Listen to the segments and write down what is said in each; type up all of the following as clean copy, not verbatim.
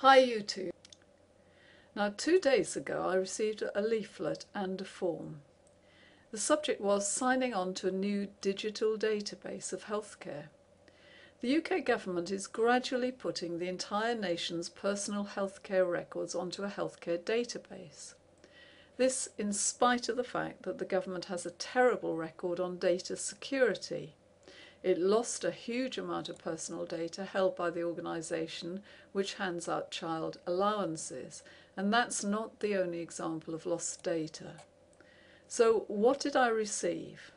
Hi you two. Now 2 days ago I received a leaflet and a form. The subject was signing on to a new digital database of healthcare. The UK government is gradually putting the entire nation's personal healthcare records onto a healthcare database. This in spite of the fact that the government has a terrible record on data security. It lost a huge amount of personal data held by the organisation which hands out child allowances, and that's not the only example of lost data. So what did I receive?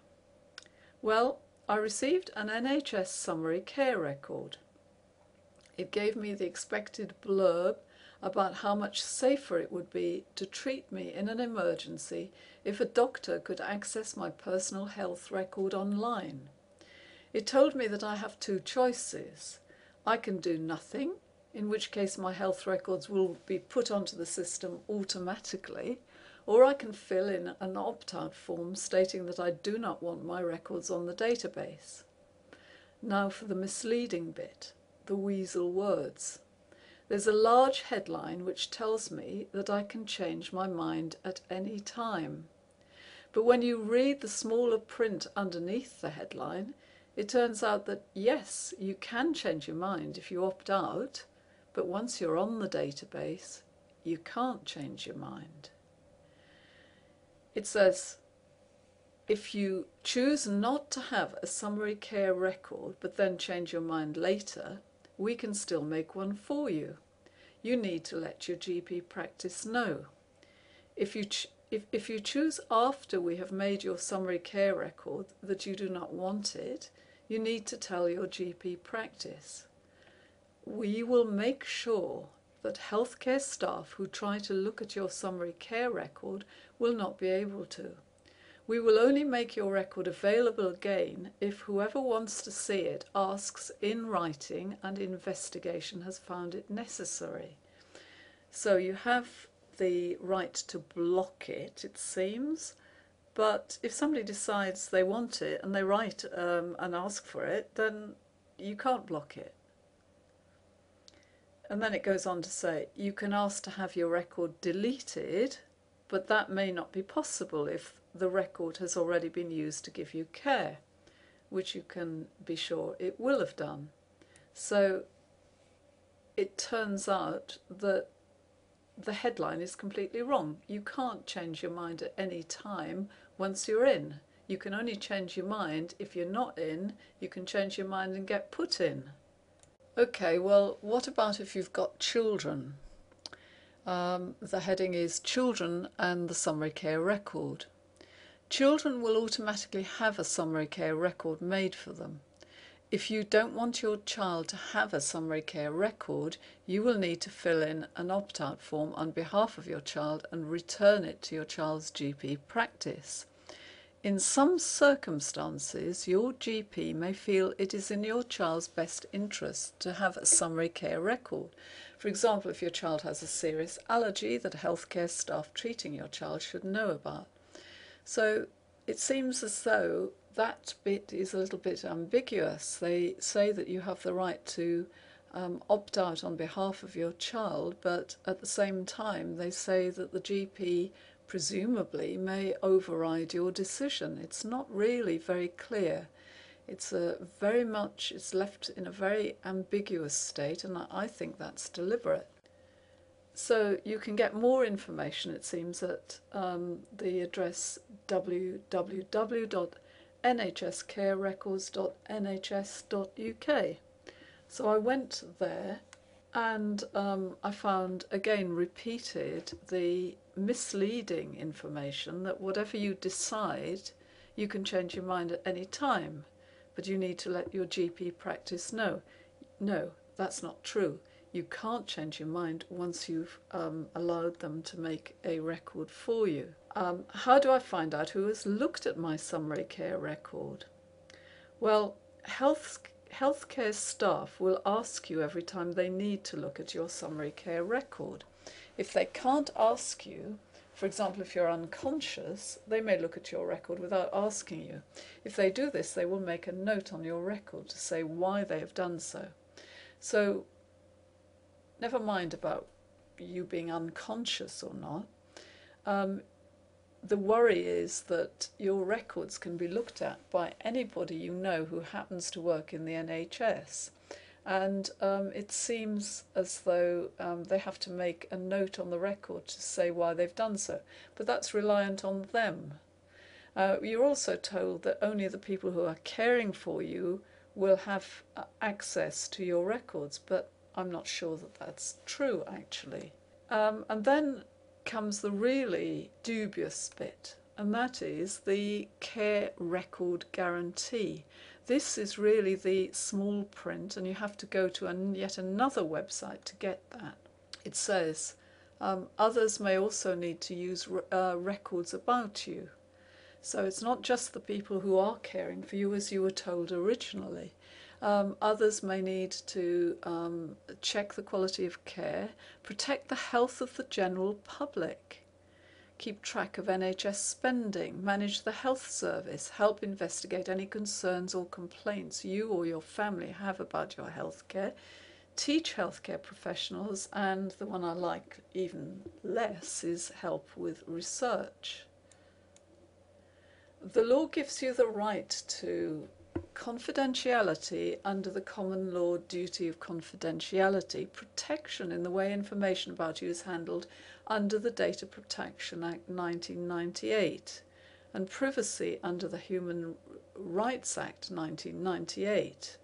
Well, I received an NHS summary care record. It gave me the expected blurb about how much safer it would be to treat me in an emergency if a doctor could access my personal health record online. It told me that I have two choices. I can do nothing, in which case my health records will be put onto the system automatically, or I can fill in an opt-out form stating that I do not want my records on the database. Now for the misleading bit, the weasel words. There's a large headline which tells me that I can change my mind at any time. But when you read the smaller print underneath the headline, it turns out that yes, you can change your mind if you opt out, but once you're on the database, you can't change your mind. It says, if you choose not to have a summary care record but then change your mind later, we can still make one for you. You need to let your GP practice know. If you choose after we have made your summary care record that you do not want it, you need to tell your GP practice. We will make sure that healthcare staff who try to look at your summary care record will not be able to. We will only make your record available again if whoever wants to see it asks in writing and investigation has found it necessary. So you have the right to block it, it seems, but if somebody decides they want it and they write and ask for it, then you can't block it. And then it goes on to say, you can ask to have your record deleted, but that may not be possible if the record has already been used to give you care, which you can be sure it will have done. So it turns out that the headline is completely wrong. You can't change your mind at any time once you're in. You can only change your mind if you're not in. You can change your mind and get put in. Okay, well, what about if you've got children? The heading is Children and the Summary Care Record. Children will automatically have a summary care record made for them. If you don't want your child to have a summary care record, you will need to fill in an opt-out form on behalf of your child and return it to your child's GP practice. In some circumstances, your GP may feel it is in your child's best interest to have a summary care record. For example, if your child has a serious allergy that healthcare staff treating your child should know about. So it seems as though that bit is a little bit ambiguous. They say that you have the right to opt out on behalf of your child, but at the same time they say that the GP presumably may override your decision. It's not really very clear. It's left in a very ambiguous state, and I think that's deliberate. So you can get more information, it seems, at the address www.nhscarerecords.nhs.uk. So I went there and I found, again, repeated the misleading information that whatever you decide, you can change your mind at any time, but you need to let your GP practice know. No, that's not true. You can't change your mind once you've allowed them to make a record for you. How do I find out who has looked at my summary care record? Well, healthcare staff will ask you every time they need to look at your summary care record. If they can't ask you, for example, if you're unconscious, they may look at your record without asking you. If they do this, they will make a note on your record to say why they have done so. So never mind about you being unconscious or not. The worry is that your records can be looked at by anybody you know who happens to work in the NHS. And it seems as though they have to make a note on the record to say why they've done so. But that's reliant on them. You're also told that only the people who are caring for you will have access to your records, but I'm not sure that that's true, actually. And then comes the really dubious bit, and that is the care record guarantee. This is really the small print, and you have to go to yet another website to get that. It says, others may also need to use records about you. So it's not just the people who are caring for you, as you were told originally. Others may need to check the quality of care, protect the health of the general public, keep track of NHS spending, manage the health service, help investigate any concerns or complaints you or your family have about your healthcare, teach healthcare professionals, and the one I like even less is help with research. The law gives you the right to confidentiality under the common law duty of confidentiality, protection in the way information about you is handled under the Data Protection Act 1998, and privacy under the Human Rights Act 1998.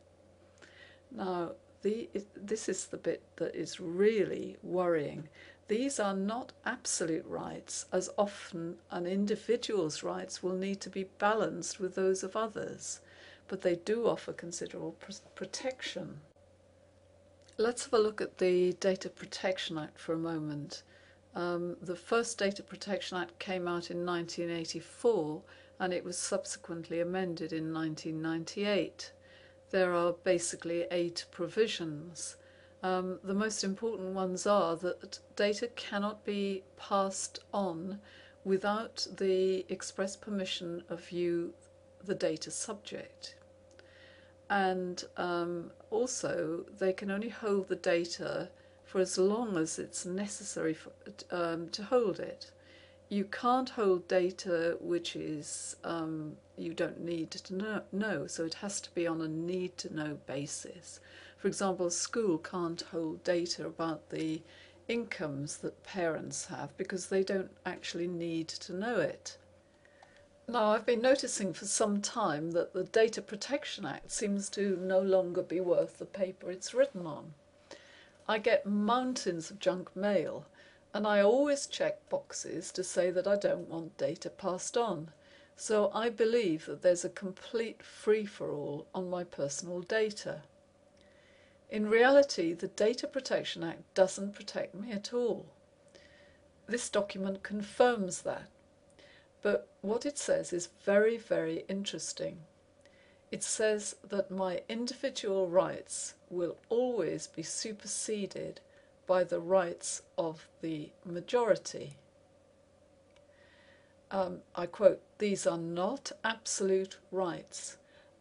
Now, this is the bit that is really worrying. These are not absolute rights, as often an individual's rights will need to be balanced with those of others, but they do offer considerable protection. Let's have a look at the Data Protection Act for a moment. The first Data Protection Act came out in 1984, and it was subsequently amended in 1998. There are basically 8 provisions. The most important ones are that data cannot be passed on without the express permission of you, the data subject. And also, they can only hold the data for as long as it's necessary to hold it. You can't hold data which is you don't need to know, so it has to be on a need-to-know basis. For example, a school can't hold data about the incomes that parents have because they don't actually need to know it. Now, I've been noticing for some time that the Data Protection Act seems to no longer be worth the paper it's written on. I get mountains of junk mail, and I always check boxes to say that I don't want data passed on. So I believe that there's a complete free-for-all on my personal data. In reality, the Data Protection Act doesn't protect me at all. This document confirms that. But what it says is very, very interesting. It says that my individual rights will always be superseded by the rights of the majority. I quote, "These are not absolute rights.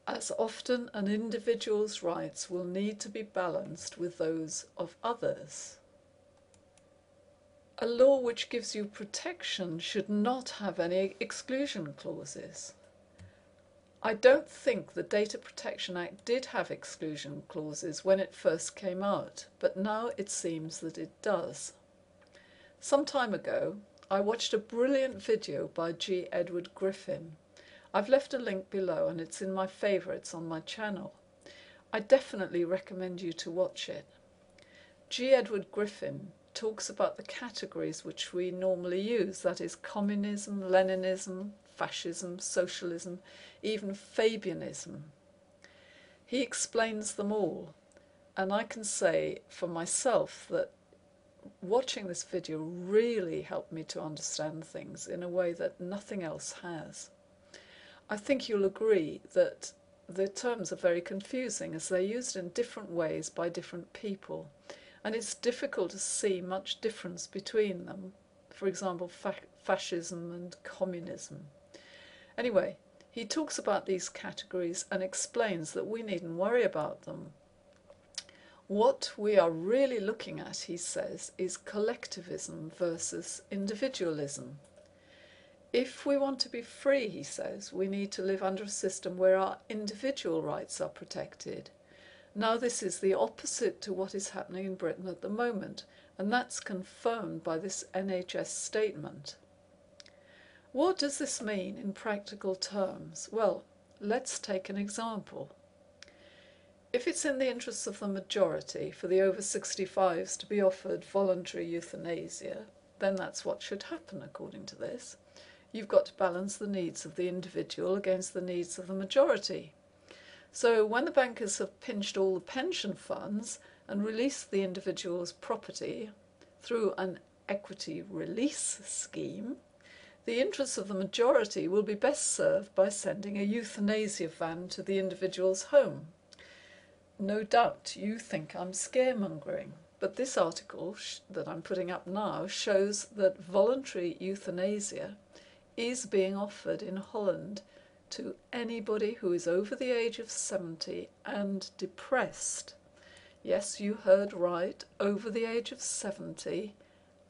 As often an individual's rights will need to be balanced with those of others." A law which gives you protection should not have any exclusion clauses. I don't think the Data Protection Act did have exclusion clauses when it first came out, but now it seems that it does. Some time ago, I watched a brilliant video by G. Edward Griffin. I've left a link below and it's in my favourites on my channel. I definitely recommend you to watch it. G. Edward Griffin talks about the categories which we normally use, that is communism, Leninism, fascism, socialism, even Fabianism. He explains them all, and I can say for myself that watching this video really helped me to understand things in a way that nothing else has. I think you'll agree that the terms are very confusing as they're used in different ways by different people, and it's difficult to see much difference between them. For example, fascism and communism. Anyway, he talks about these categories and explains that we needn't worry about them. What we are really looking at, he says, is collectivism versus individualism. If we want to be free, he says, we need to live under a system where our individual rights are protected. Now, this is the opposite to what is happening in Britain at the moment, and that's confirmed by this NHS statement. What does this mean in practical terms? Well, let's take an example. If it's in the interests of the majority for the over 65s to be offered voluntary euthanasia, then that's what should happen according to this. You've got to balance the needs of the individual against the needs of the majority. So when the bankers have pinched all the pension funds and released the individual's property through an equity release scheme, the interests of the majority will be best served by sending a euthanasia van to the individual's home. No doubt you think I'm scaremongering, but this article that I'm putting up now shows that voluntary euthanasia is being offered in Holland to anybody who is over the age of 70 and depressed. Yes, you heard right, over the age of 70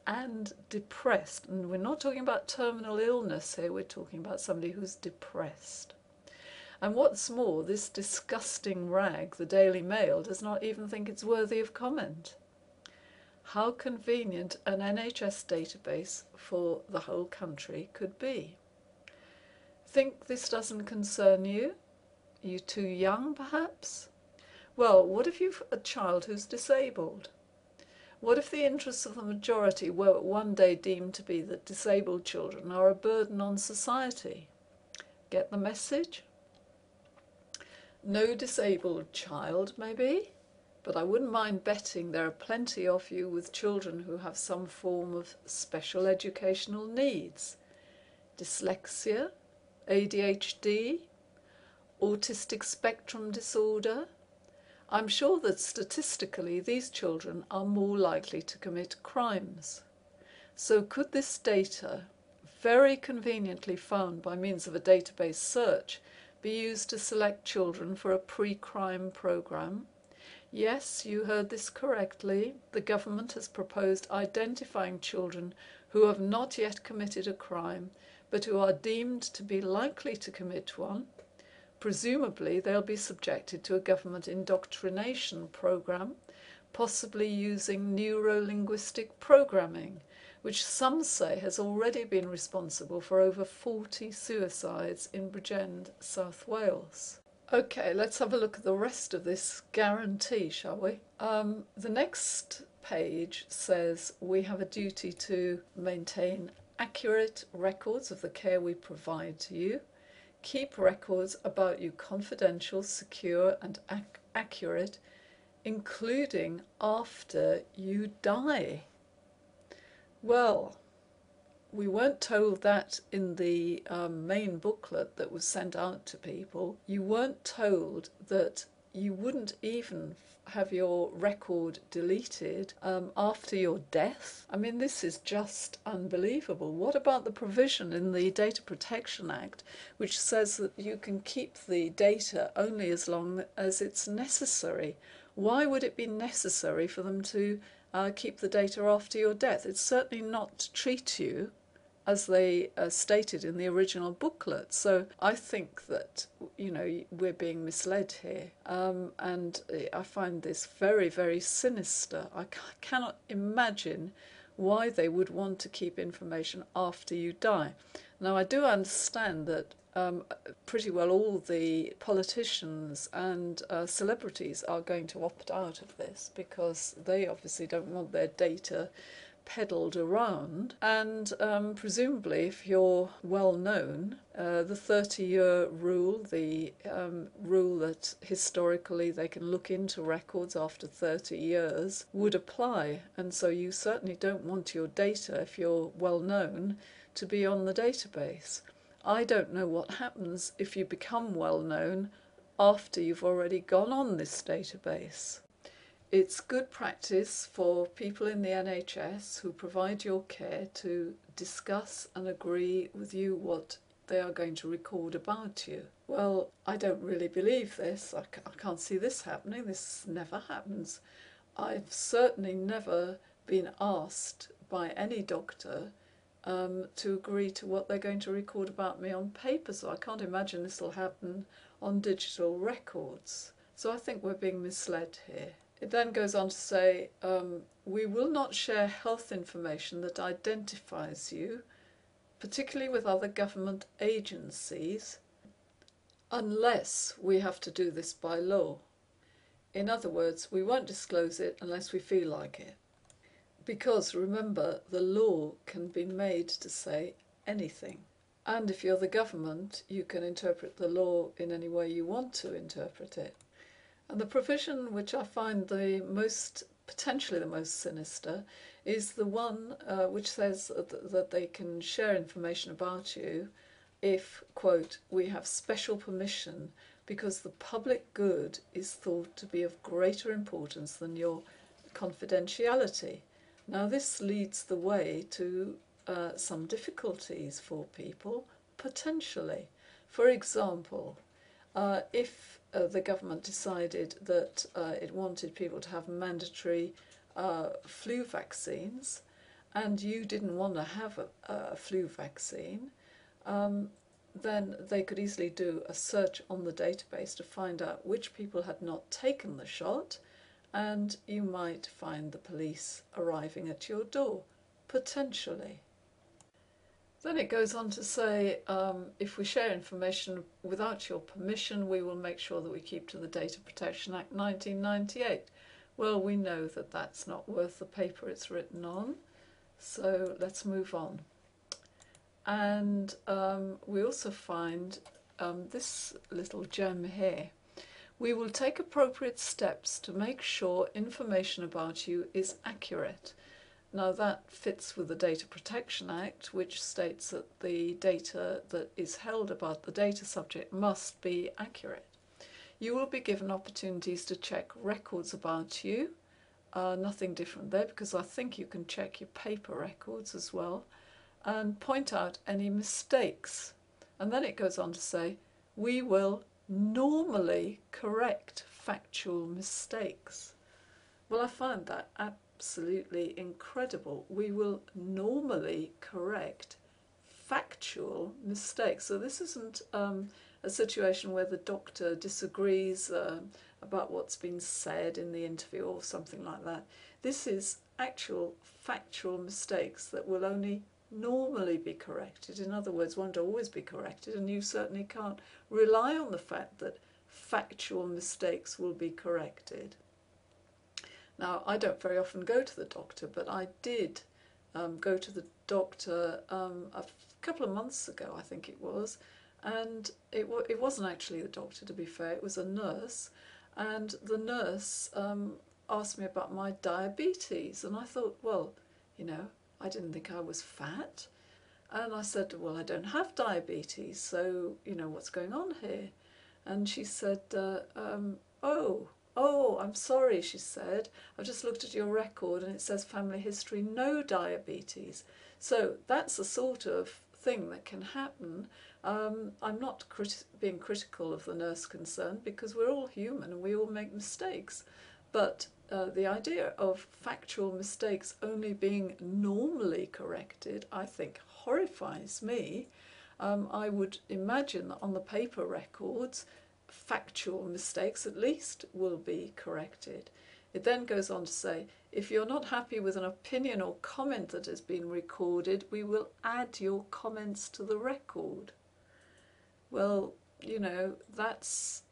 and depressed. And we're not talking about terminal illness here, we're talking about somebody who's depressed. And what's more, this disgusting rag, the Daily Mail, does not even think it's worthy of comment. How convenient an NHS database for the whole country could be. Think this doesn't concern you? Are you too young, perhaps? Well, what if you've a child who's disabled? What if the interests of the majority were one day deemed to be that disabled children are a burden on society? Get the message? No disabled child, maybe, but I wouldn't mind betting there are plenty of you with children who have some form of special educational needs. Dyslexia, ADHD, autistic spectrum disorder. I'm sure that statistically these children are more likely to commit crimes. So could this data, very conveniently found by means of a database search, be used to select children for a pre-crime programme? Yes, you heard this correctly. The government has proposed identifying children who have not yet committed a crime, but who are deemed to be likely to commit one. Presumably, they'll be subjected to a government indoctrination programme, possibly using neuro-linguistic programming, which some say has already been responsible for over 40 suicides in Bridgend, South Wales. Okay, let's have a look at the rest of this guarantee, shall we? The next page says we have a duty to maintain accurate records of the care we provide to you. Keep records about you confidential, secure and accurate, including after you die. Well, we weren't told that in the main booklet that was sent out to people. You weren't told that you wouldn't even have your record deleted after your death. I mean, this is just unbelievable. What about the provision in the Data Protection Act which says that you can keep the data only as long as it's necessary? Why would it be necessary for them to keep the data after your death? It's certainly not to treat you as they stated in the original booklet. So I think that, you know, we're being misled here. And I find this very, very sinister. I cannot imagine why they would want to keep information after you die. Now, I do understand that pretty well all the politicians and celebrities are going to opt out of this because they obviously don't want their data peddled around, and presumably if you're well known, the 30-year rule, the rule that historically they can look into records after 30 years would apply, and so you certainly don't want your data, if you're well known, to be on the database. I don't know what happens if you become well known after you've already gone on this database. It's good practice for people in the NHS who provide your care to discuss and agree with you what they are going to record about you. Well, I don't really believe this. I can't see this happening. This never happens. I've certainly never been asked by any doctor to agree to what they're going to record about me on paper, so I can't imagine this will happen on digital records. So I think we're being misled here. It then goes on to say, we will not share health information that identifies you, particularly with other government agencies, unless we have to do this by law. In other words, we won't disclose it unless we feel like it. Because remember, the law can be made to say anything. And if you're the government, you can interpret the law in any way you want to interpret it. And the provision which I find potentially the most sinister is the one which says that they can share information about you if, quote, we have special permission because the public good is thought to be of greater importance than your confidentiality. Now this leads the way to some difficulties for people, potentially. For example, if the government decided that it wanted people to have mandatory flu vaccines and you didn't want to have a flu vaccine, then they could easily do a search on the database to find out which people had not taken the shot, and you might find the police arriving at your door, potentially. Then it goes on to say, if we share information without your permission, we will make sure that we keep to the Data Protection Act 1998. Well, we know that that's not worth the paper it's written on, so let's move on. And we also find this little gem here. We will take appropriate steps to make sure information about you is accurate. Now that fits with the Data Protection Act, which states that the data that is held about the data subject must be accurate. You will be given opportunities to check records about you. Nothing different there, because I think you can check your paper records as well, and point out any mistakes. And then it goes on to say, we will normally correct factual mistakes. Well, I find that absolutely incredible. We will normally correct factual mistakes. So this isn't a situation where the doctor disagrees about what's been said in the interview or something like that. This is actual factual mistakes that will only normally be corrected. In other words, won't always be corrected, and you certainly can't rely on the fact that factual mistakes will be corrected. Now, I don't very often go to the doctor, but I did go to the doctor a couple of months ago, I think it was, and it wasn't actually the doctor, to be fair, it was a nurse, and the nurse asked me about my diabetes, and I thought, well, you know, I didn't think I was fat. And I said, well, I don't have diabetes, so, you know, what's going on here? And she said, oh, I'm sorry, she said. I've just looked at your record and it says family history, no diabetes. So that's the sort of thing that can happen. I'm not being critical of the nurse concerned, because we're all human and we all make mistakes. But the idea of factual mistakes only being normally corrected, I think, horrifies me. I would imagine that on the paper records, factual mistakes at least will be corrected. It then goes on to say, if you're not happy with an opinion or comment that has been recorded, we will add your comments to the record. Well, you know, that's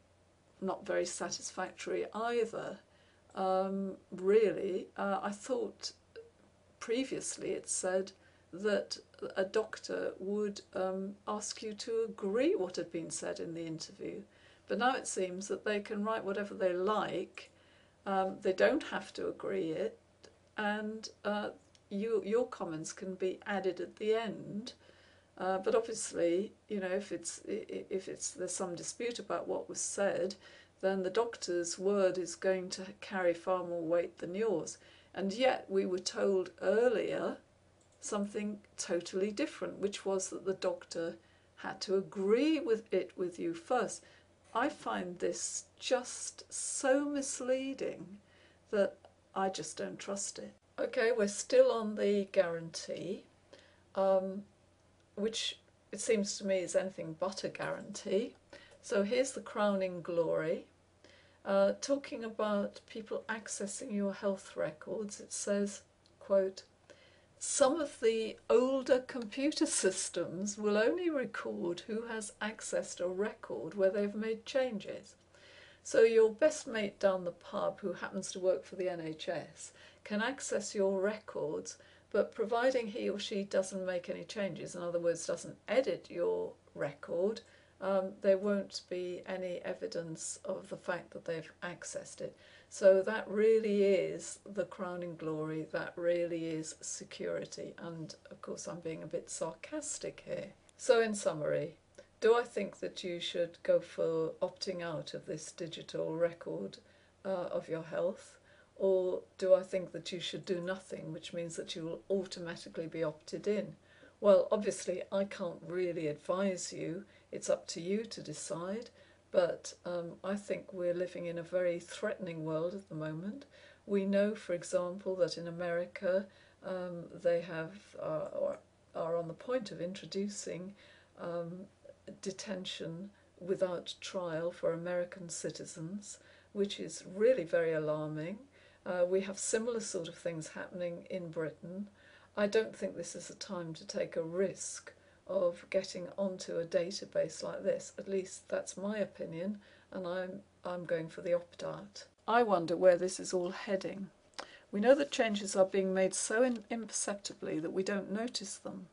not very satisfactory either. Really, I thought previously it said that a doctor would ask you to agree what had been said in the interview, but now it seems that they can write whatever they like. They don't have to agree it, and your comments can be added at the end. But obviously, you know, if there's some dispute about what was said, then the doctor's word is going to carry far more weight than yours. And yet we were told earlier something totally different, which was that the doctor had to agree with you first. I find this just so misleading that I just don't trust it. Okay, we're still on the guarantee, which it seems to me is anything but a guarantee. So here's the crowning glory. Talking about people accessing your health records, it says, quote, "Some of the older computer systems will only record who has accessed a record where they've made changes. So your best mate down the pub who happens to work for the NHS can access your records, but providing he or she doesn't make any changes, in other words, doesn't edit your record, there won't be any evidence of the fact that they've accessed it." So that really is the crowning glory, that really is security. And of course I'm being a bit sarcastic here. So in summary, do I think that you should go for opting out of this digital record of your health? Or do I think that you should do nothing, which means that you will automatically be opted in? Well, obviously I can't really advise you. It's up to you to decide. But I think we're living in a very threatening world at the moment. We know, for example, that in America they have or are on the point of introducing detention without trial for American citizens, which is really very alarming. We have similar sort of things happening in Britain. I don't think this is a time to take a risk of getting onto a database like this. At least that's my opinion, and I'm going for the opt-out. I wonder where this is all heading. We know that changes are being made so imperceptibly that we don't notice them.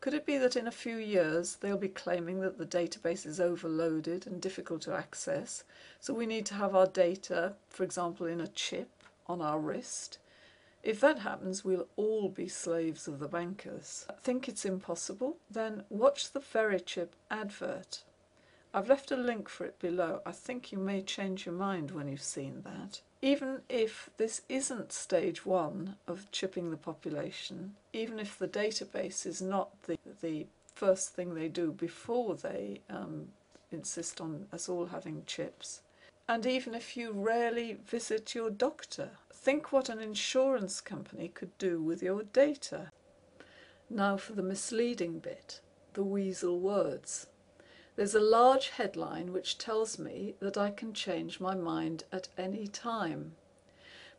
Could it be that in a few years they'll be claiming that the database is overloaded and difficult to access, so we need to have our data, for example, in a chip on our wrist? If that happens, we'll all be slaves of the bankers. Think it's impossible? Then watch the VeriChip advert. I've left a link for it below. I think you may change your mind when you've seen that. Even if this isn't stage 1 of chipping the population, even if the database is not the first thing they do before they insist on us all having chips, and even if you rarely visit your doctor, think what an insurance company could do with your data. Now for the misleading bit, the weasel words. There's a large headline which tells me that I can change my mind at any time.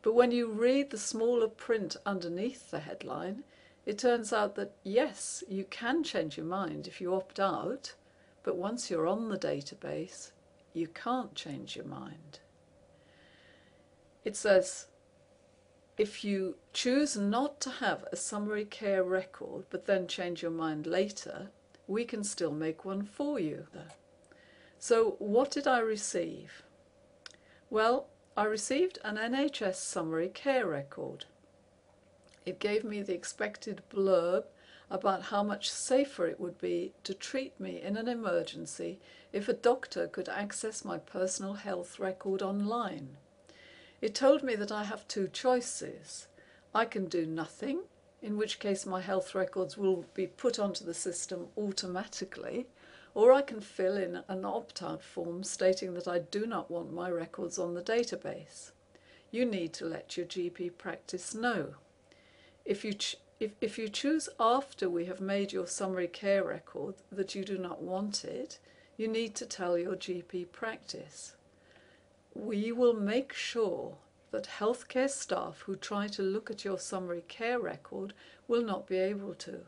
But when you read the smaller print underneath the headline, it turns out that yes, you can change your mind if you opt out, but once you're on the database, you can't change your mind. It says, if you choose not to have a summary care record but then change your mind later, we can still make one for you. So what did I receive? Well, I received an NHS summary care record. It gave me the expected blurb about how much safer it would be to treat me in an emergency if a doctor could access my personal health record online. It told me that I have two choices. I can do nothing, in which case my health records will be put onto the system automatically, or I can fill in an opt-out form stating that I do not want my records on the database. You need to let your GP practice know. If you choose after we have made your summary care record that you do not want it, you need to tell your GP practice. We will make sure that healthcare staff who try to look at your summary care record will not be able to.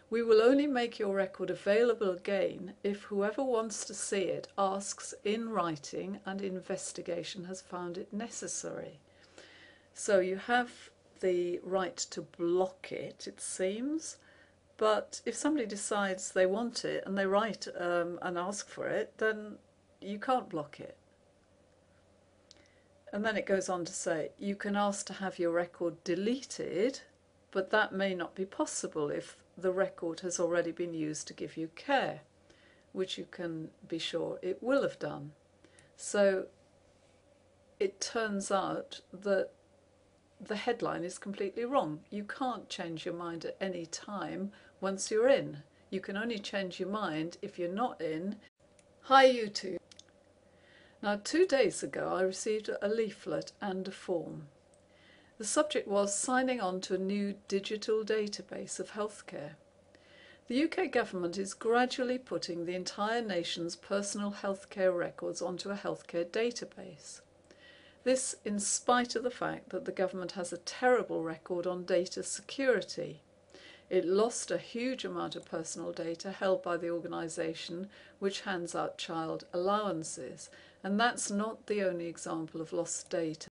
We will only make your record available again if whoever wants to see it asks in writing and investigation has found it necessary. So you have the right to block it, it seems, but if somebody decides they want it and they write and ask for it, then you can't block it. And then it goes on to say, you can ask to have your record deleted, but that may not be possible if the record has already been used to give you care, which you can be sure it will have done. So it turns out that the headline is completely wrong. You can't change your mind at any time once you're in. You can only change your mind if you're not in. Hi YouTube. Now 2 days ago I received a leaflet and a form. The subject was signing on to a new digital database of healthcare. The UK government is gradually putting the entire nation's personal healthcare records onto a healthcare database. This in spite of the fact that the government has a terrible record on data security. It lost a huge amount of personal data held by the organisation which hands out child allowances, and that's not the only example of lost data.